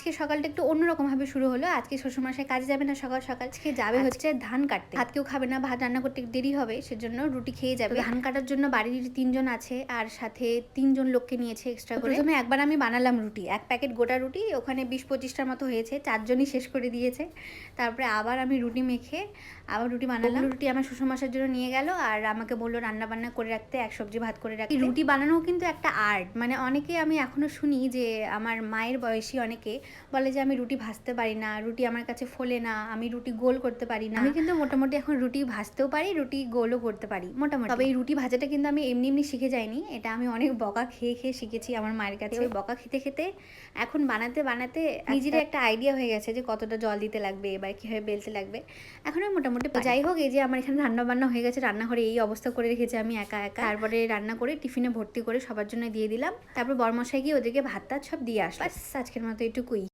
আজকে সকালটা একটু অন্যরকমভাবে শুরু হলো। আজকে শ্বশুরমশাই কাজে যাবে না সকাল সকাল, আজকে যাবে হচ্ছে ধান কাটতে। ভাত কেউ খাবে না, ভাত রান্না করতে দেরি হবে, সেজন্য রুটি খেয়ে যাবে। ধান কাটার জন্য বাড়ির ৩ জন আছে আর সাথে ৩ জন লোককে নিয়েছে এক্সট্রা করে। প্রথমে একবার আমি বানালাম রুটি, ১ প্যাকেট গোটা রুটি, ওখানে ২০-২৫টার মতো হয়েছে, ৪ জনই শেষ করে দিয়েছে। তারপরে আবার আমি রুটি মেখে আবার রুটি বানালাম। রুটি আমার শ্বশুরমশাইয়ের জন্য নিয়ে গেল আর আমাকে বললো রান্না বান্না করে রাখতে, এক সবজি ভাত করে রাখতে। রুটি বানানোও কিন্তু একটা আর্ট, মানে অনেকে আমি এখনো শুনি যে আমার মায়ের বয়সী অনেকে বলে যে আমি রুটি ভাজতে পারি না, রুটি আমার কাছে ফোলে না, আমি রুটি গোল করতে পারি না। আমি কিন্তু মোটামুটি এখন রুটি ভাজতেও পারি, রুটি গোলও করতে পারি মোটামুটি। তবে এই রুটি ভাজাটা কিন্তু আমি এমনি এমনি শিখে যাইনি, এটা আমি অনেক বকা খেয়ে খেয়ে শিখেছি আমার মায়ের কাছে। ওই বকা খেতে খেতে এখন বানাতে বানাতে নিজেরই একটা আইডিয়া হয়ে গেছে যে কতটা জল দিতে লাগবে, এবার কীভাবে বেলতে লাগবে, এখন আমি মোটামুটি। যাই হোক, এই যে আমার এখানে রান্না বান্না হয়ে গেছে, রান্নাঘরে এই অবস্থা করে রেখেছি আমি একা একা। তারপরে রান্না করে টিফিনে ভর্তি করে সবার জন্য দিয়ে দিলাম। তারপর বরমশাই গিয়ে ওদেরকে ভাত টাত সব দিয়ে আসলো। বাস আজকের মতো এটুকুই।